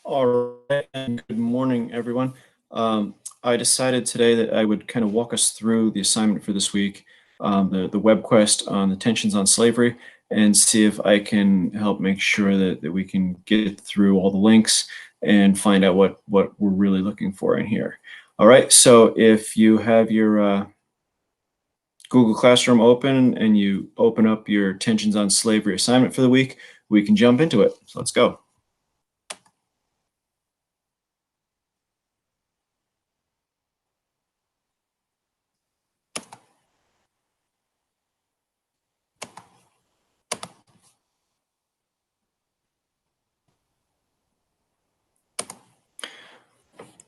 All right, and good morning, everyone. I decided today that I would kind of walk us through the assignment for this week, the Webquest on the tensions on slavery, and see if I can help make sure that we can get through all the links and find out what we're really looking for in here. All right, so if you have your Google Classroom open and you open up your tensions on slavery assignment for the week, we can jump into it. So let's go.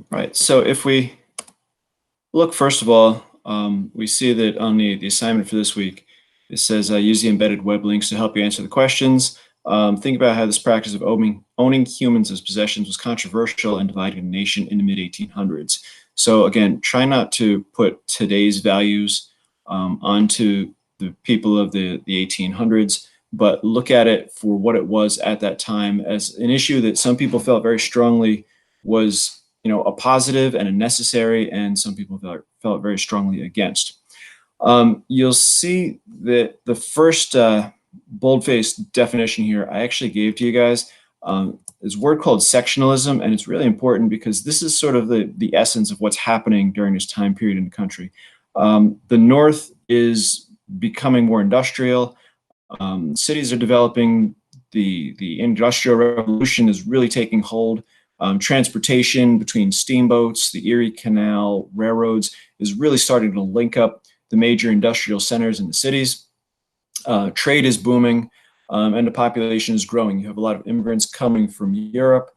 Right, so if we look, first of all, we see that on the assignment for this week, it says use the embedded web links to help you answer the questions. Think about how this practice of owning humans as possessions was controversial and dividing the nation in the mid-1800s. So again, try not to put today's values onto the people of the 1800s, but look at it for what it was at that time as an issue that some people felt very strongly was a positive and a necessary, and some people felt very strongly against. You'll see that the first bold-faced definition here I actually gave to you guys is a word called sectionalism, and it's really important because this is sort of the essence of what's happening during this time period in the country. The North is becoming more industrial. Cities are developing. The Industrial Revolution is really taking hold. Transportation between steamboats, the Erie Canal, railroads is really starting to link up the major industrial centers in the cities. Trade is booming, and the population is growing. You have a lot of immigrants coming from Europe,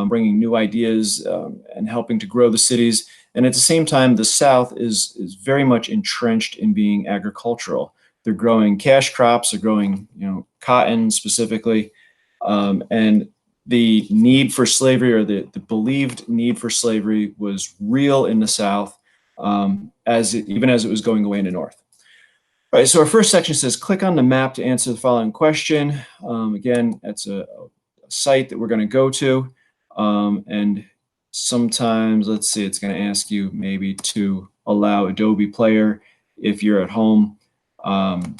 bringing new ideas and helping to grow the cities. And at the same time, the South is very much entrenched in being agricultural. They're growing cash crops, they're growing cotton specifically, and the need for slavery, or the believed need for slavery, was real in the South, even as it was going away in the North. All right, so our first section says, click on the map to answer the following question. Again, that's a site that we're going to go to. And sometimes, let's see, it's going to ask you maybe to allow Adobe Player if you're at home.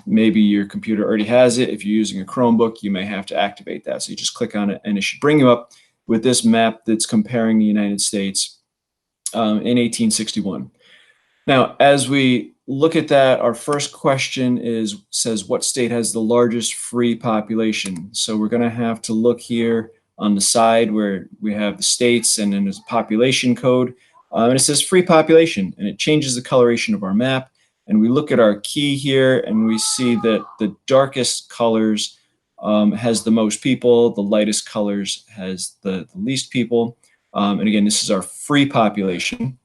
Maybe your computer already has it. If you're using a Chromebook, you may have to activate that. So you just click on it, and it should bring you up with this map that's comparing the United States in 1861. Now, as we look at that, our first question says, what state has the largest free population? So we're going to have to look here on the side where we have the states, and then there's a population code. And it says free population, and it changes the coloration of our map. And we look at our key here, and we see that the darkest colors has the most people, the lightest colors has the least people. And again, this is our free population.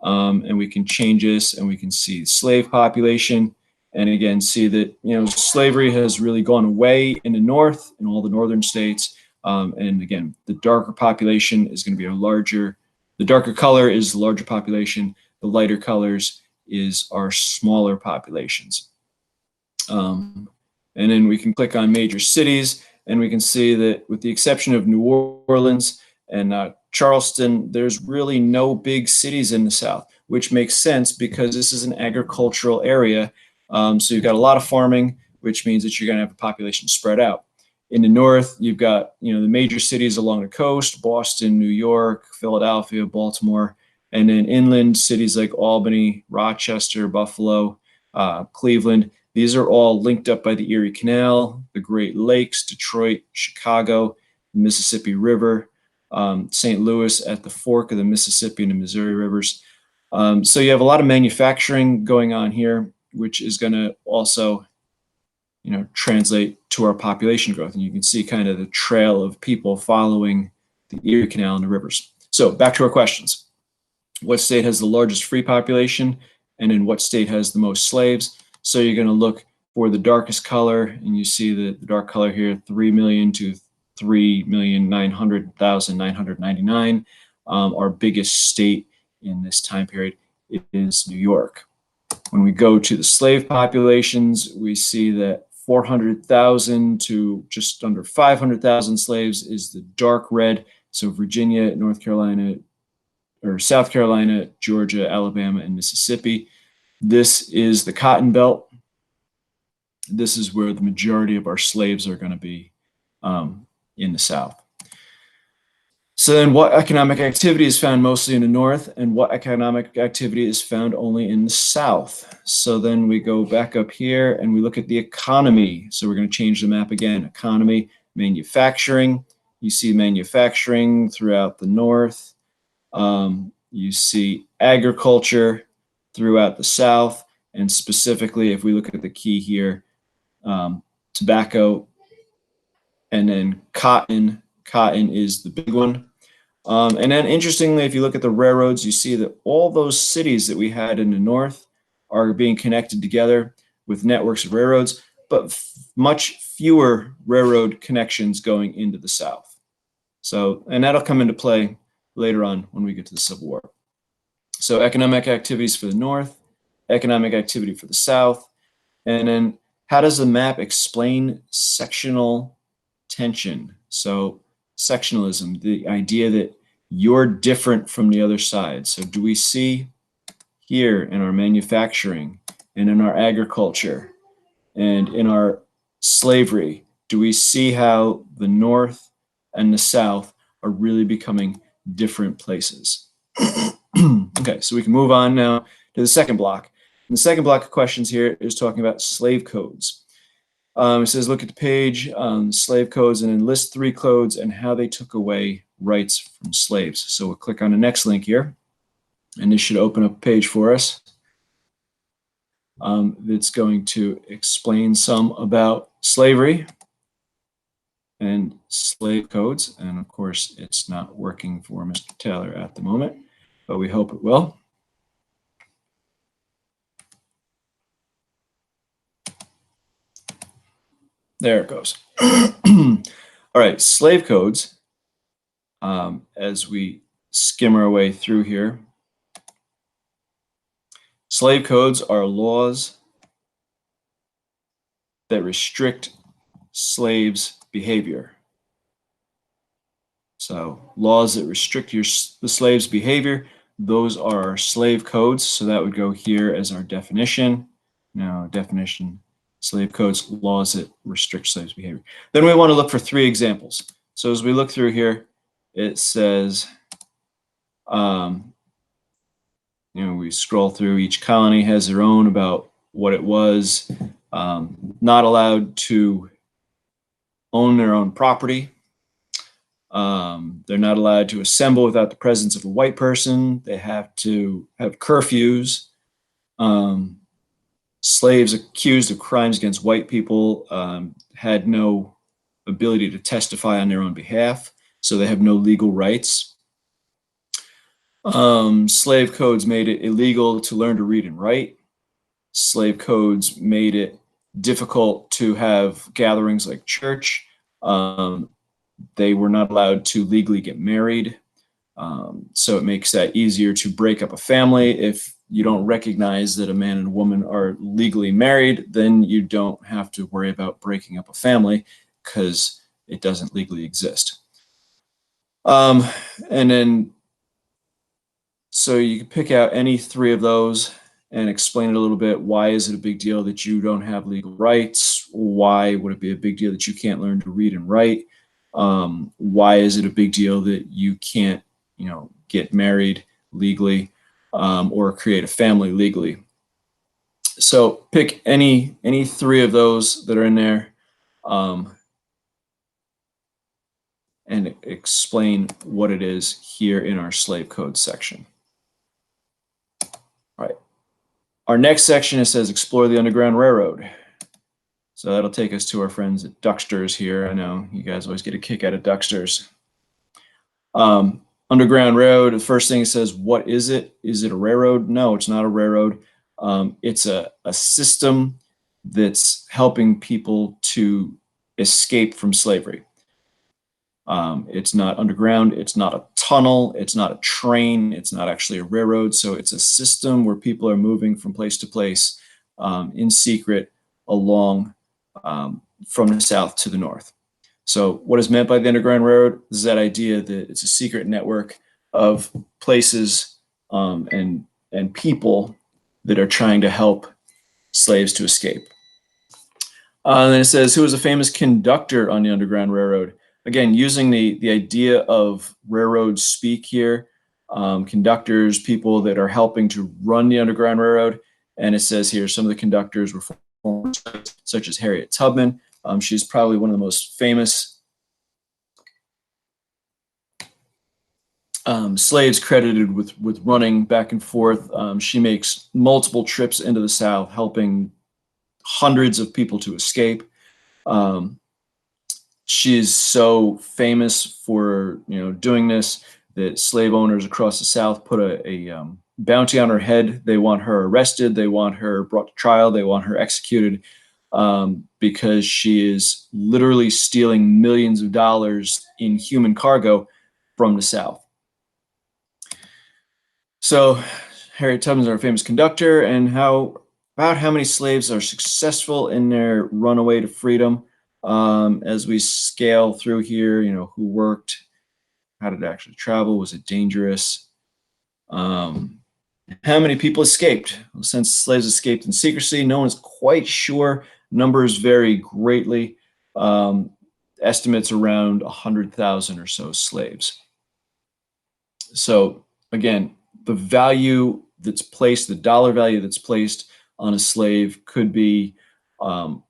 And we can change this, and we can see slave population, and again see that slavery has really gone away in the North, in all the northern states. And again, the darker population is going to be the darker color is the larger population, the lighter colors is our smaller populations. And then we can click on major cities, and we can see that with the exception of New Orleans and Charleston, there's really no big cities in the South, which makes sense because this is an agricultural area. So you've got a lot of farming, which means that you're going to have a population spread out. In the North, you've got the major cities along the coast: Boston, New York, Philadelphia, Baltimore, and then inland cities like Albany, Rochester, Buffalo, Cleveland. These are all linked up by the Erie Canal, the Great Lakes, Detroit, Chicago, the Mississippi River, St. Louis at the fork of the Mississippi and the Missouri rivers. So you have a lot of manufacturing going on here, which is going to also translate to our population growth. And you can see kind of the trail of people following the Erie Canal and the rivers. So back to our questions. What state has the largest free population, and in what state has the most slaves? So you're going to look for the darkest color, and you see the dark color here, 3 million to 3,900,999. Our biggest state in this time period is New York. When we go to the slave populations, we see that 400,000 to just under 500,000 slaves is the dark red. So Virginia, North Carolina, or South Carolina, Georgia, Alabama, and Mississippi. This is the Cotton Belt. This is where the majority of our slaves are going to be in the South. So then what economic activity is found mostly in the North, and what economic activity is found only in the South? So then we go back up here and we look at the economy. So we're going to change the map again. Economy, manufacturing. You see manufacturing throughout the North. You see agriculture throughout the South. And specifically, if we look at the key here, tobacco, and then cotton. Cotton is the big one. And then interestingly, if you look at the railroads, you see that all those cities that we had in the North are being connected together with networks of railroads, but much fewer railroad connections going into the South. So, and that'll come into play later on when we get to the Civil War. So economic activities for the North, economic activity for the South, and then how does the map explain sectional tension? So sectionalism, the idea that you're different from the other side. So do we see here in our manufacturing and in our agriculture and in our slavery, do we see how the North and the South are really becoming different places? Okay, so we can move on now to the second block. And the second block of questions here is talking about slave codes. It says, look at the page, slave codes, and then list 3 codes and how they took away rights from slaves. So we'll click on the next link here, and this should open up a page for us. That's going to explain some about slavery and slave codes. And of course, it's not working for Mr. Taylor at the moment, but we hope it will. There it goes. All right, slave codes. As we skim our way through here, slave codes are laws that restrict slaves' behavior. So laws that restrict the slave's behavior, those are our slave codes. So that would go here as our definition. Now, definition, slave codes, laws that restrict slaves' behavior. Then we want to look for 3 examples. So as we look through here, it says, we scroll through, each colony has their own about what it was, not allowed to own their own property. They're not allowed to assemble without the presence of a white person. They have to have curfews. Slaves accused of crimes against white people had no ability to testify on their own behalf, so they have no legal rights. Slave codes made it illegal to learn to read and write. Slave codes made it difficult to have gatherings like church. They were not allowed to legally get married. So it makes that easier to break up a family. If you don't recognize that a man and a woman are legally married, then you don't have to worry about breaking up a family because it doesn't legally exist. And then, so you can pick out any 3 of those and explain it a little bit. Why is it a big deal that you don't have legal rights? Why would it be a big deal that you can't learn to read and write? Why is it a big deal that you can't, get married legally or create a family legally? So pick any 3 of those that are in there and explain what it is here in our slave code section. All right. Our next section, it says explore the Underground Railroad. So that'll take us to our friends at Ducksters here. I know you guys always get a kick out of Ducksters. Underground Railroad, the first thing it says, what is it? Is it a railroad? No, it's not a railroad. It's a system that's helping people to escape from slavery. It's not underground, it's not a tunnel, it's not a train, it's not actually a railroad. So it's a system where people are moving from place to place in secret along from the south to the north. So what is meant by the Underground Railroad is that idea that it's a secret network of places and people that are trying to help slaves to escape. And then it says, who was a famous conductor on the Underground Railroad? Again, using the idea of railroad speak here, conductors, people that are helping to run the Underground Railroad. And it says here, some of the conductors were former slaves, such as Harriet Tubman. She's probably one of the most famous slaves credited with running back and forth. She makes multiple trips into the South, helping hundreds of people to escape. She's so famous for doing this that slave owners across the South put a bounty on her head. They want her arrested. They want her brought to trial. They want her executed because she is literally stealing millions of dollars in human cargo from the South. So Harriet Tubman's our famous conductor, and about how many slaves are successful in their runaway to freedom. As we scale through here, who worked, how did it actually travel, was it dangerous? How many people escaped? Well, since slaves escaped in secrecy, no one is quite sure. Numbers vary greatly. Estimates around 100,000 or so slaves. So again, the value that's placed, the dollar value that's placed on a slave could be $1,000,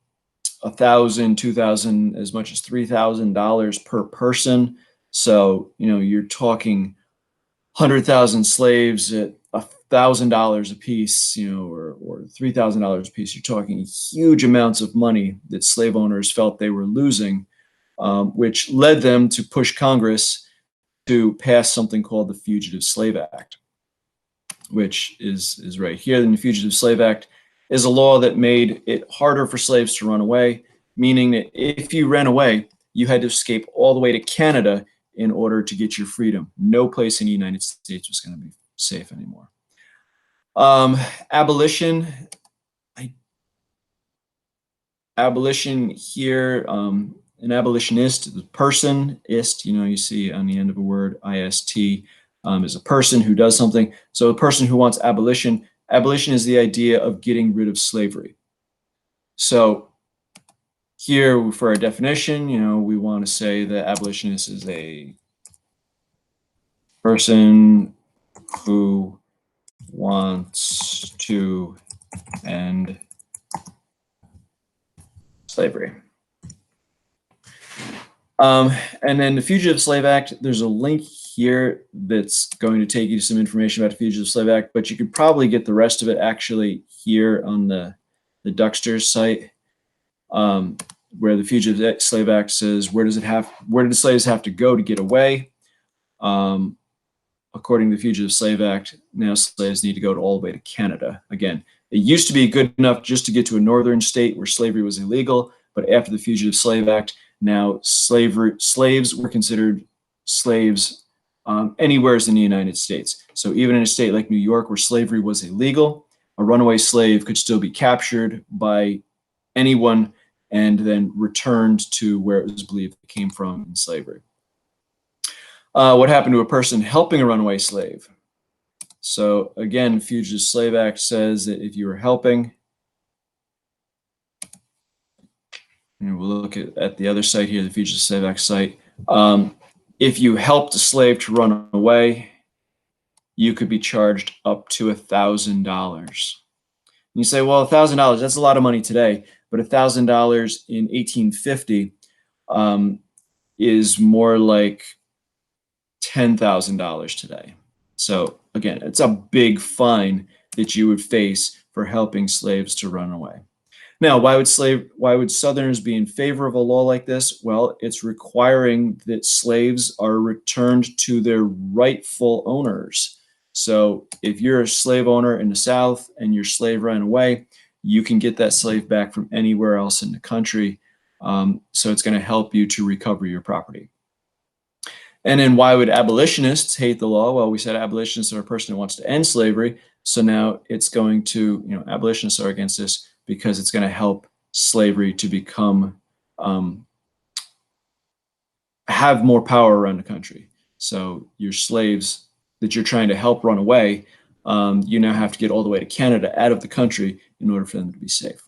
$2,000, as much as $3,000 per person. So you're talking 100,000 slaves at $1,000 a piece, or $3,000 a piece. You're talking huge amounts of money that slave owners felt they were losing, which led them to push Congress to pass something called the Fugitive Slave Act, which is right here. And the Fugitive Slave Act is a law that made it harder for slaves to run away, meaning that if you ran away, you had to escape all the way to Canada in order to get your freedom. No place in the United States was going to be safe anymore. Abolition. Abolition here, an abolitionist, the person, ist, you see on the end of a word, ist, is a person who does something. So a person who wants abolition. Abolition is the idea of getting rid of slavery. So here for our definition, we want to say that abolitionist is a person who wants to end slavery. And then the Fugitive Slave Act, there's a link here that's going to take you to some information about the Fugitive Slave Act, but you could probably get the rest of it actually here on the Duxter's site, where the Fugitive Slave Act says, where did the slaves have to go to get away? According to the Fugitive Slave Act, now slaves need to go all the way to Canada. Again, it used to be good enough just to get to a northern state where slavery was illegal, but after the Fugitive Slave Act, now slaves were considered slaves anywhere in the United States. So even in a state like New York where slavery was illegal, a runaway slave could still be captured by anyone and then returned to where it was believed it came from in slavery. What happened to a person helping a runaway slave? So again, Fugitive Slave Act says that if you were helping, and we'll look at the other site here, the Fugitive Slave Act site. If you helped a slave to run away, you could be charged up to $1,000. You say, well, $1,000, that's a lot of money today, but $1,000 in 1850 is more like $10,000 today. So again, it's a big fine that you would face for helping slaves to run away. Now, why would Southerners be in favor of a law like this? Well, it's requiring that slaves are returned to their rightful owners. So if you're a slave owner in the South and your slave ran away, you can get that slave back from anywhere else in the country. So it's going to help you to recover your property. And then why would abolitionists hate the law? Well, we said abolitionists are a person who wants to end slavery. So now it's going to, abolitionists are against this because it's going to help slavery to become have more power around the country. So your slaves that you're trying to help run away, you now have to get all the way to Canada out of the country in order for them to be safe.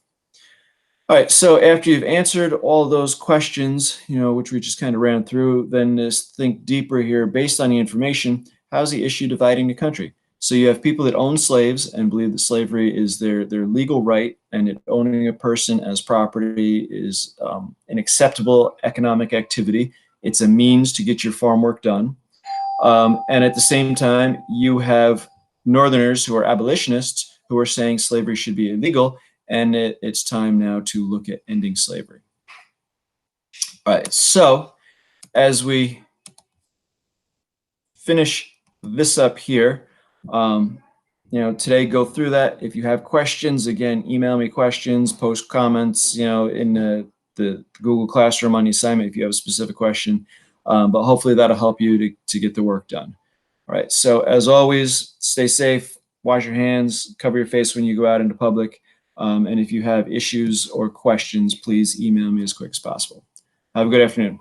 All right, so after you've answered all those questions, which we just kind of ran through, then just think deeper here. Based on the information, how's the issue dividing the country? So you have people that own slaves and believe that slavery is their legal right, and that owning a person as property is an acceptable economic activity. It's a means to get your farm work done. And at the same time, you have Northerners who are abolitionists who are saying slavery should be illegal, and it's time now to look at ending slavery. All right, so as we finish this up here, today go through that. If you have questions, again, email me questions, post comments, in the Google Classroom on the assignment if you have a specific question. But hopefully that'll help you to get the work done. All right, so as always, stay safe, wash your hands, cover your face when you go out into public. And if you have issues or questions, please email me as quick as possible. Have a good afternoon.